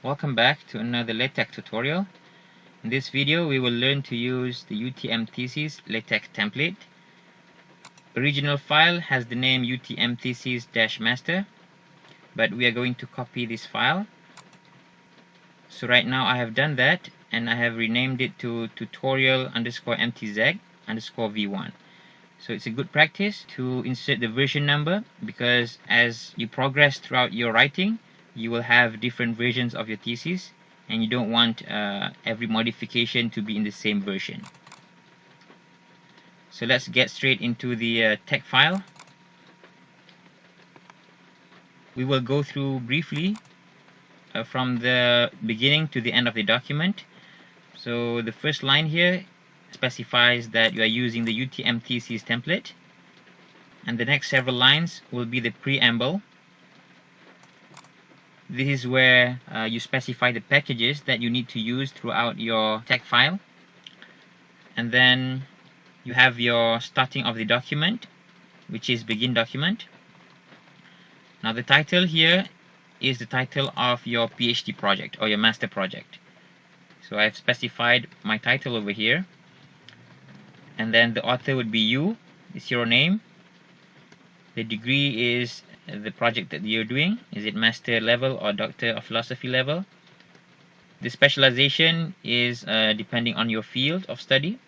Welcome back to another LaTeX tutorial. In this video, we will learn to use the UTM Thesis LaTeX template. Original file has the name UTM Thesis-master, but we are going to copy this file. So right now I have done that, and I have renamed it to tutorial_mtz_v1. So it's a good practice to insert the version number, because as you progress throughout your writing, you will have different versions of your thesis, and you don't want every modification to be in the same version. So let's get straight into the text file. We will go through briefly from the beginning to the end of the document. So the first line here specifies that you are using the UTM thesis template, and the next several lines will be the preamble. This is where you specify the packages that you need to use throughout your text file. And then you have your starting of the document, which is begin document. Now the title here is the title of your PhD project or your master project. So I've specified my title over here. And then the author would be you, it's your name. The degree is the project that you're doing. Is it master level or doctor of philosophy level? The specialization is depending on your field of study.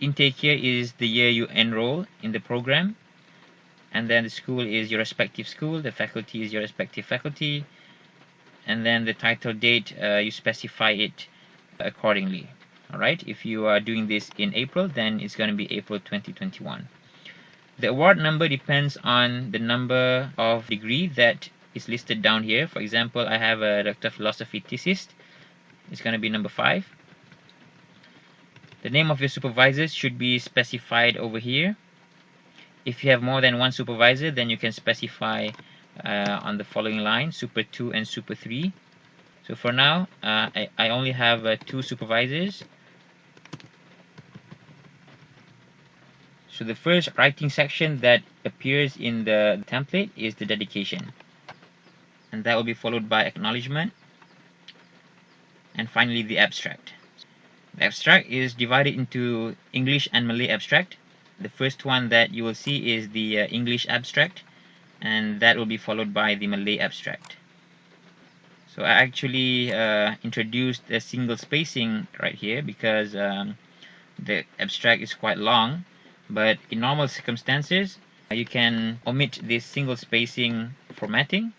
Intake here is the year you enroll in the program, and then the school is your respective school, the faculty is your respective faculty, and then the title date, you specify it accordingly. Alright, if you are doing this in April, then it's going to be April 2021. The award number depends on the number of degree that is listed down here. For example, I have a Doctor of Philosophy thesis. It's going to be number 5. The name of your supervisors should be specified over here. If you have more than one supervisor, then you can specify on the following line, Super 2 and Super 3. So for now, I only have 2 supervisors. So the first writing section that appears in the template is the dedication, and that will be followed by acknowledgement, and finally the abstract. The abstract is divided into English and Malay abstract. The first one that you will see is the English abstract, and that will be followed by the Malay abstract. So I actually introduced a single spacing right here because the abstract is quite long. But in normal circumstances, you can omit this single spacing formatting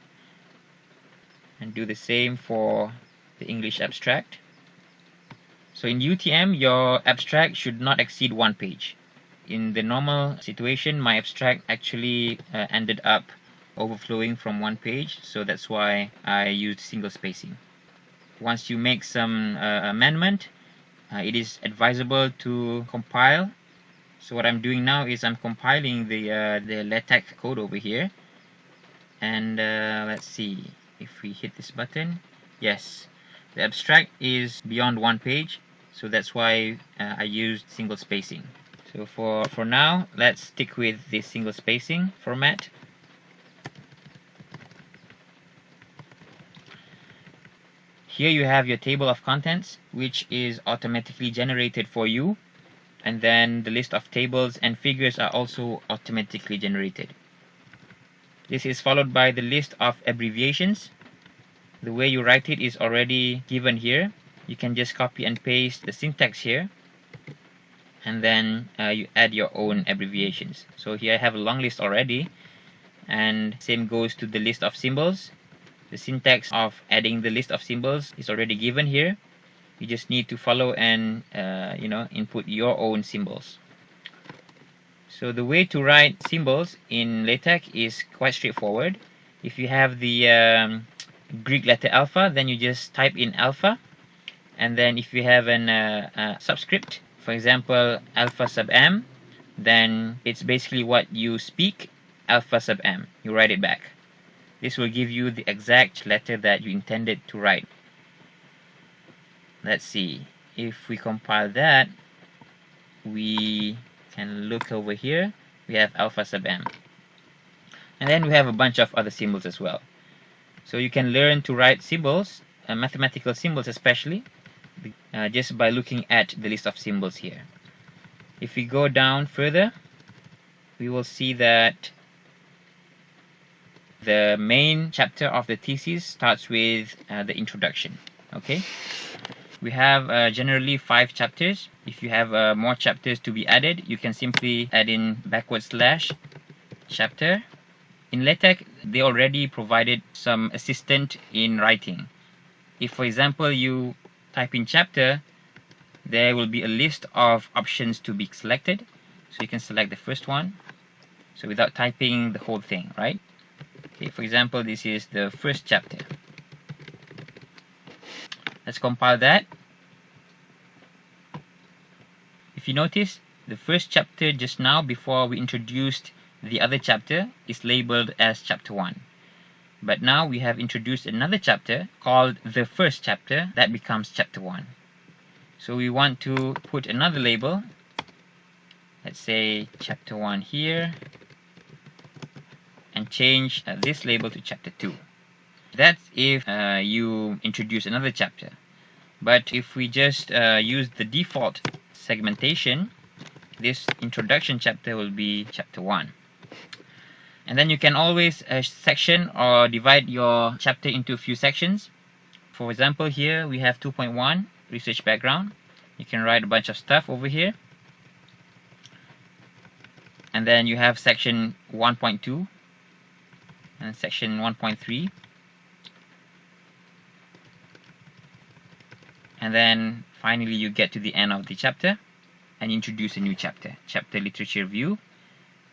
and do the same for the English abstract. So in UTM, your abstract should not exceed 1 page. In the normal situation, my abstract actually ended up overflowing from 1 page, so that's why I used single spacing. Once you make some amendment, it is advisable to compile. So what I'm doing now is I'm compiling the LaTeX code over here, and let's see if we hit this button. Yes, the abstract is beyond 1 page, so that's why I used single spacing. So for now, let's stick with the single spacing format. Here you have your table of contents, which is automatically generated for you. And then the list of tables and figures are also automatically generated. This is followed by the list of abbreviations. The way you write it is already given here. You can just copy and paste the syntax here, and then you add your own abbreviations. So here I have a long list already, and same goes to the list of symbols. The syntax of adding the list of symbols is already given here. You just need to follow and input your own symbols. So the way to write symbols in LaTeX is quite straightforward. If you have the Greek letter alpha, then you just type in alpha, and then if you have an subscript, for example alpha sub m, then it's basically what you speak, alpha sub m. You write it back. This will give you the exact letter that you intended to write. Let's see, if we compile that, we can look over here. We have alpha sub m, and then we have a bunch of other symbols as well. So you can learn to write symbols mathematical symbols especially, just by looking at the list of symbols here. If we go down further, we will see that the main chapter of the thesis starts with the introduction. Okay, we have generally 5 chapters. If you have more chapters to be added, you can simply add in / chapter. In LaTex, they already provided some assistant in writing. If, for example, you type in chapter, there will be a list of options to be selected. So you can select the first one. So without typing the whole thing, right? Okay, for example, this is the first chapter. Let's compile that. If you notice, the first chapter just now, before we introduced the other chapter, is labeled as chapter 1. But now we have introduced another chapter called the first chapter. That becomes chapter 1. So we want to put another label. Let's say chapter 1 here, and change this label to chapter 2. That's if you introduce another chapter. But if we just use the default segmentation, this introduction chapter will be chapter 1. And then you can always section or divide your chapter into a few sections. For example, here we have 2.1 research background. You can write a bunch of stuff over here. And then you have section 1.2 and section 1.3. And then finally you get to the end of the chapter and introduce a new chapter, chapter literature review.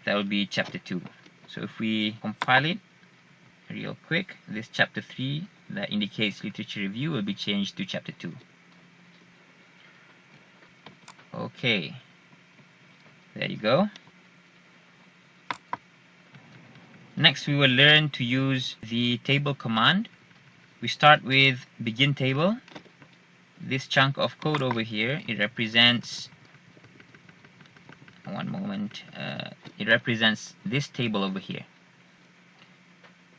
That will be chapter 2. So if we compile it real quick, this chapter 3 that indicates literature review will be changed to chapter 2. Okay, there you go. Next we will learn to use the table command. We start with begin table. This chunk of code over here, it represents it represents this table over here.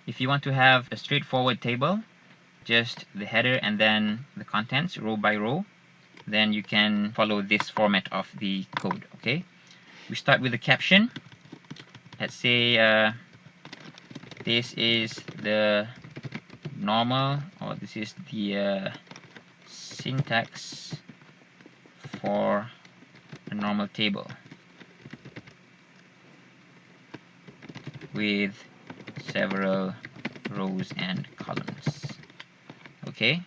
If you want to have a straightforward table, just the header and then the contents row by row, then you can follow this format of the code. Okay, we start with the caption. Let's say this is the normal, or this is the syntax for a normal table with several rows and columns. Okay,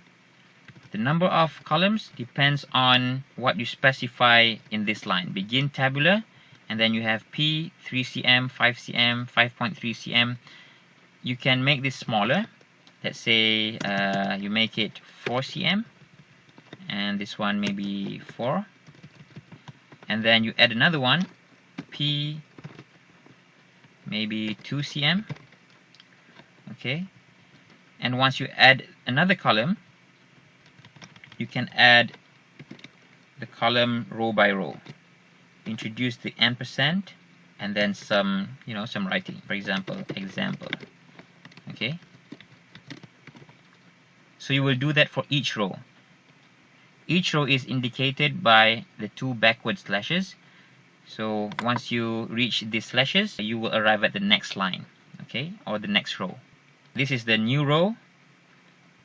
the number of columns depends on what you specify in this line. Begin tabular, and then you have P 3 cm, 5 cm, 5.3 cm. You can make this smaller. Let's say you make it 4 cm, and this one maybe 4, and then you add another one, P maybe 2 cm. Okay, and once you add another column, you can add the column row by row. Introduce the ampersand and then some writing, for example, example. Okay, so you will do that for each row. Each row is indicated by the 2 backward slashes. So once you reach these slashes, you will arrive at the next line, okay, or the next row. This is the new row.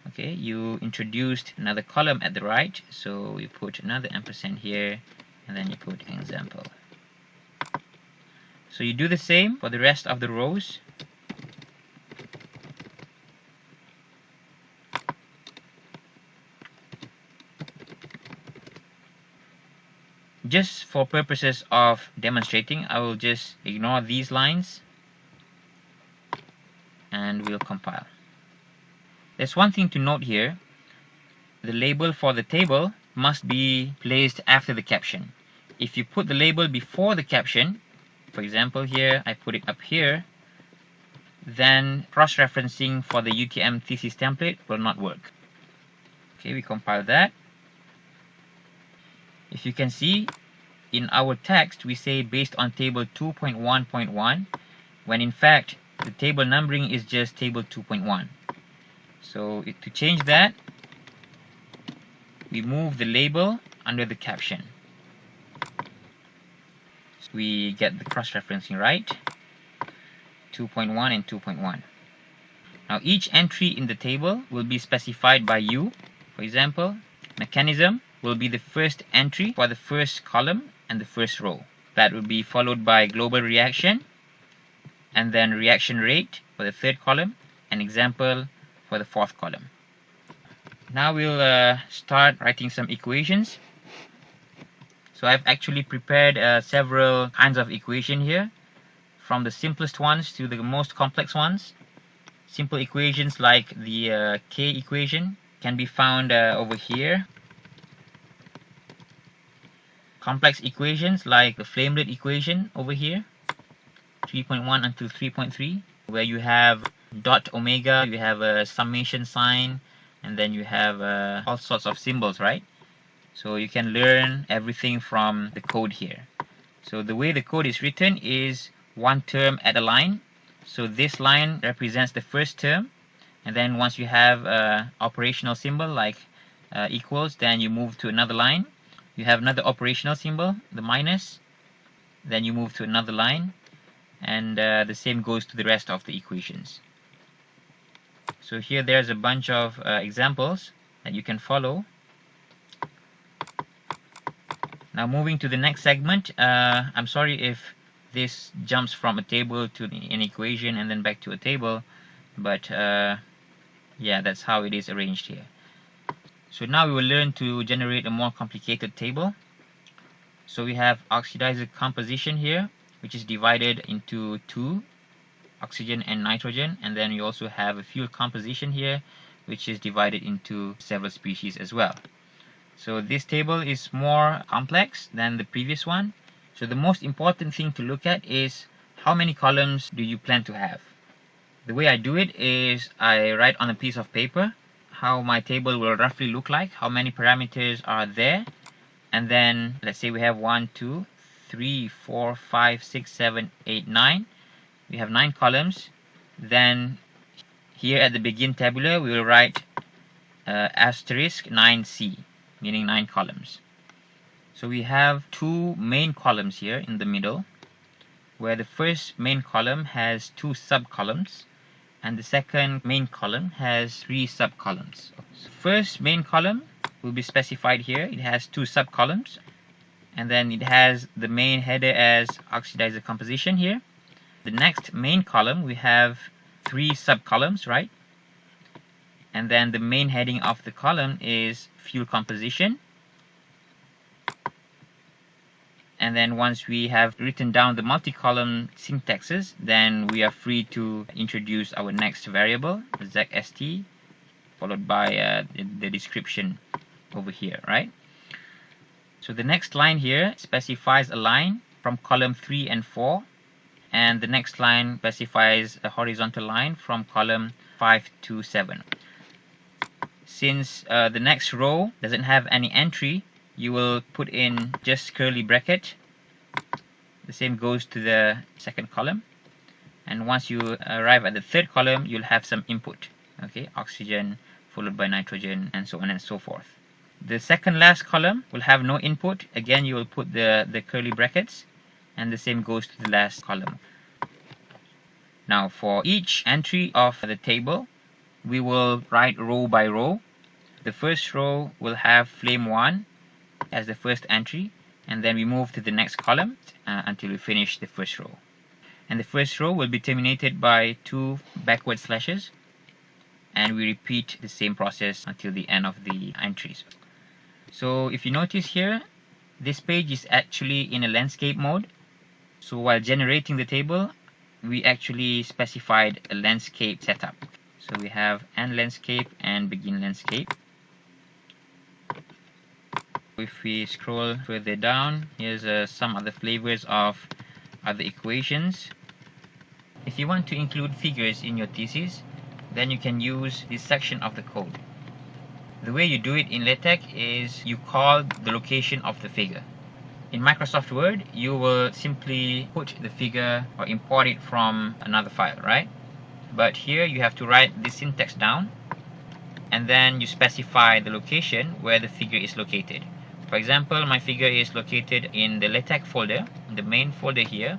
Okay, you introduced another column at the right, so you put another ampersand here, and then you put example. So you do the same for the rest of the rows. Just for purposes of demonstrating, I will just ignore these lines and we'll compile. There's one thing to note here. The label for the table must be placed after the caption. If you put the label before the caption, for example here, I put it up here, then cross-referencing for the UTM thesis template will not work. Okay, we compile that. If you can see, in our text we say based on table 2.1.1, when in fact the table numbering is just table 2.1. So to change that, we move the label under the caption. So we get the cross-referencing right, 2.1 and 2.1. Now each entry in the table will be specified by U. For example, mechanism will be the first entry for the first column and the first row. That will be followed by global reaction, and then reaction rate for the third column, and example for the fourth column. Now we'll start writing some equations. So I've actually prepared several kinds of equation here, from the simplest ones to the most complex ones. Simple equations like the K equation can be found over here. Complex equations like the flamelet equation over here, 3.1 until 3.3, where you have dot omega, you have a summation sign, and then you have all sorts of symbols, right? So you can learn everything from the code here. So the way the code is written is one term at a line. So this line represents the first term, and then once you have an operational symbol like equals, then you move to another line. You have another operational symbol, the minus, then you move to another line, and the same goes to the rest of the equations. So here there's a bunch of examples that you can follow. Now moving to the next segment, I'm sorry if this jumps from a table to an equation and then back to a table, but yeah, that's how it is arranged here. So now we will learn to generate a more complicated table. So we have oxidizer composition here, which is divided into two, oxygen and nitrogen, and then we also have a fuel composition here, which is divided into several species as well. So this table is more complex than the previous one. So the most important thing to look at is how many columns do you plan to have. The way I do it is I write on a piece of paper how my table will roughly look like, how many parameters are there, and then let's say we have 1, 2, 3, 4, 5, 6, 7, 8, 9. We have 9 columns. Then here at the begin tabular we will write asterisk 9C, meaning 9 columns. So we have two main columns here in the middle, where the first main column has 2 sub-columns and the second main column has 3 sub-columns. So first main column will be specified here. It has 2 sub-columns, and then it has the main header as oxidizer composition here. The next main column we have 3 sub-columns, right? And then the main heading of the column is fuel composition. And then once we have written down the multi-column syntaxes, then we are free to introduce our next variable, ZST, followed by the description over here, right? So the next line here specifies a line from column 3 and 4, and the next line specifies a horizontal line from column 5 to 7. Since the next row doesn't have any entry, you will put in just curly bracket. The same goes to the second column, and once you arrive at the third column, you'll have some input, okay, oxygen followed by nitrogen, and so on and so forth. The second last column will have no input. Again, you will put the curly brackets, and the same goes to the last column. Now for each entry of the table, we will write row by row. The first row will have flame 1 as the first entry, and then we move to the next column until we finish the first row. And the first row will be terminated by 2 backward slashes, and we repeat the same process until the end of the entries. So if you notice here, this page is actually in a landscape mode. So while generating the table, we actually specified a landscape setup. So we have end landscape and begin landscape. If we scroll further down, here's some other flavors of other equations. If you want to include figures in your thesis, then you can use this section of the code. The way you do it in LaTex is you call the location of the figure. In Microsoft Word, you will simply put the figure or import it from another file, right? But here you have to write the syntax down. and then you specify the location where the figure is located. For example, my figure is located in the LaTex folder, the main folder here,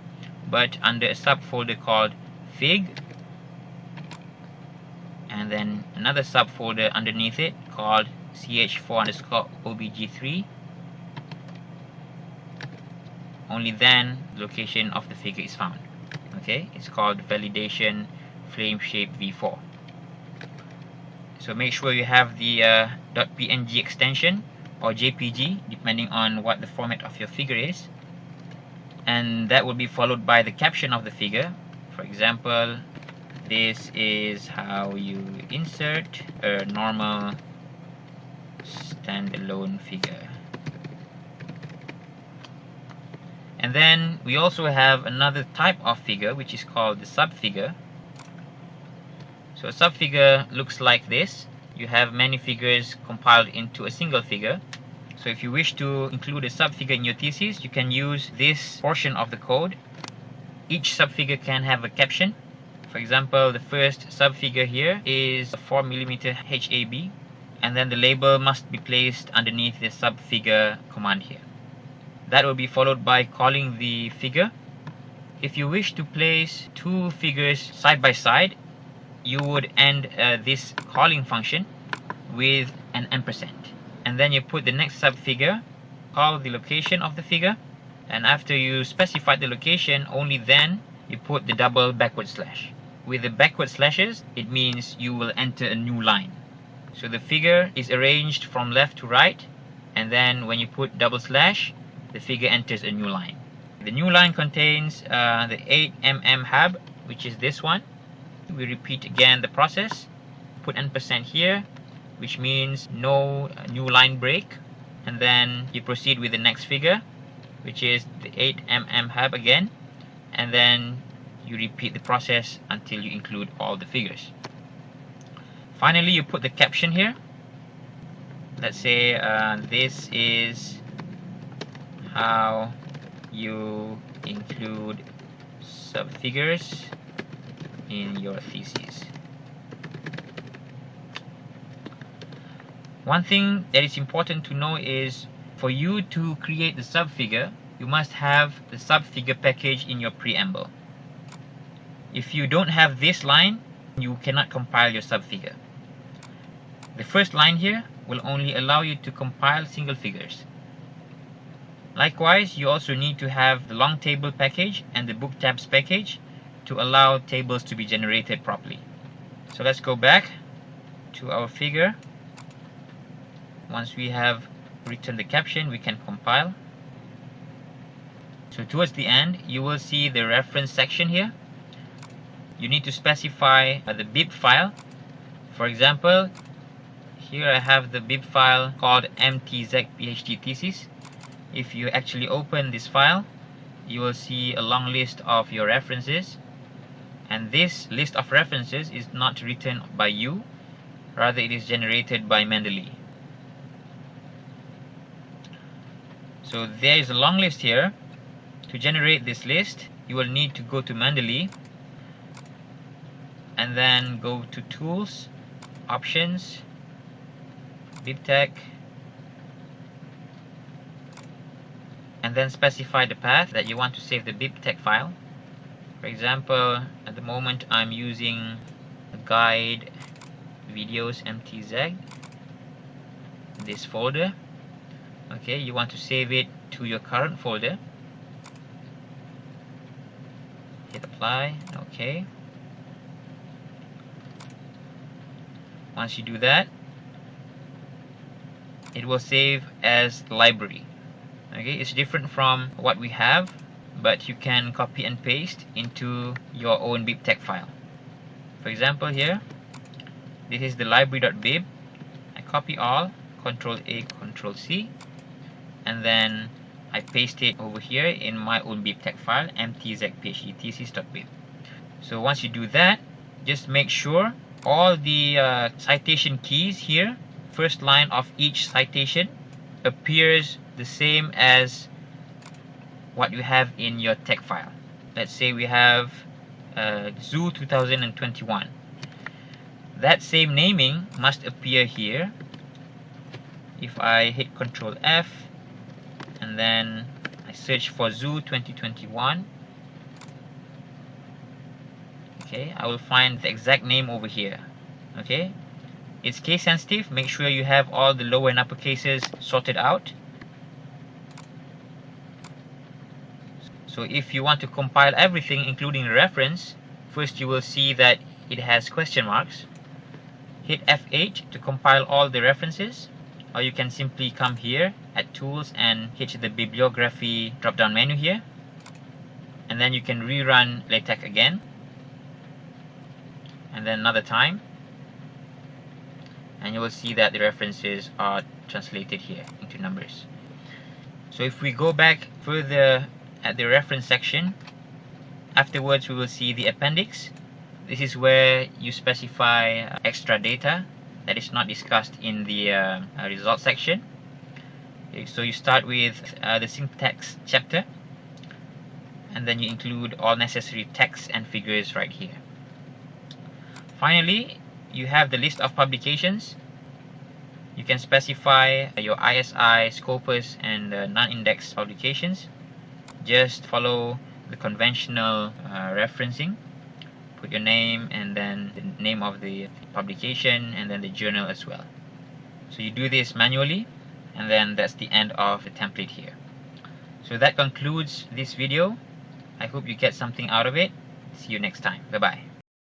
but under a subfolder called Fig, and then another subfolder underneath it called ch4_obj3. Only then the location of the figure is found. Okay, it's called validation frame shape v4. So make sure you have the .png extension or JPG, depending on what the format of your figure is, and that will be followed by the caption of the figure. For example, this is how you insert a normal standalone figure. And then we also have another type of figure, which is called the subfigure. So a subfigure looks like this. You have many figures compiled into a single figure. So if you wish to include a subfigure in your thesis, you can use this portion of the code. Each subfigure can have a caption. For example, the first subfigure here is a 4mm HAB, and then the label must be placed underneath the subfigure command here. That will be followed by calling the figure. If you wish to place two figures side by side, you would end this calling function with an ampersand. And then you put the next subfigure, call the location of the figure, and after you specify the location, only then you put the double backward slash. With the backward slashes, it means you will enter a new line. So the figure is arranged from left to right, and then when you put double slash, the figure enters a new line. The new line contains the 8mm hub, which is this one. We repeat again the process, put ampersand here, which means no new line break, and then you proceed with the next figure, which is the 8mm hub again, and then you repeat the process until you include all the figures. Finally, you put the caption here. Let's say this is how you include subfigures in your thesis. One thing that is important to know is, for you to create the subfigure, you must have the subfigure package in your preamble. If you don't have this line, you cannot compile your subfigure. The first line here will only allow you to compile single figures. Likewise, you also need to have the long table package and the book tabs package to allow tables to be generated properly. So let's go back to our figure. Once we have written the caption, we can compile. So towards the end, you will see the reference section here. You need to specify the bib file. For example, here I have the bib file called mtz.phd thesis. If you actually open this file, you will see a long list of your references, and this list of references is not written by you, rather it is generated by Mendeley. So there is a long list here. To generate this list, you will need to go to Mendeley and then go to Tools, Options, BibTeX, and then specify the path that you want to save the BibTeX file. For example, at the moment I'm using a guide videos mtz, this folder. Okay, you want to save it to your current folder. Hit apply. Okay. Once you do that, it will save as library. Okay, it's different from what we have, but you can copy and paste into your own BibTeX file. For example, here, this is the library.bib. I copy all, Ctrl A, Ctrl C, and then I paste it over here in my own BibTeX file, mtz.phd-thesis.bib. So once you do that, just make sure all the citation keys here, first line of each citation, appears the same as what you have in your text file. Let's say we have Zoo 2021. that same naming must appear here. If I hit Control F and then I search for Zoo 2021, okay, I will find the exact name over here. Okay, it's case sensitive. Make sure you have all the lower and upper cases sorted out. So if you want to compile everything including the reference, first you will see that it has question marks. Hit F8 to compile all the references, or you can simply come here at Tools and hit the Bibliography drop-down menu here, and then you can rerun LaTeX again, and then another time, and you will see that the references are translated here into numbers. So if we go back further at the reference section, afterwards we will see the appendix. This is where you specify extra data that is not discussed in the results section. Okay, so you start with the syntax chapter, and then you include all necessary text and figures right here. Finally, you have the list of publications. You can specify your ISI, Scopus, and non-indexed publications. Just follow the conventional referencing. Put your name and then the name of the publication and then the journal as well. So you do this manually, and then that's the end of the template here. So that concludes this video. I hope you get something out of it. See you next time. Bye bye.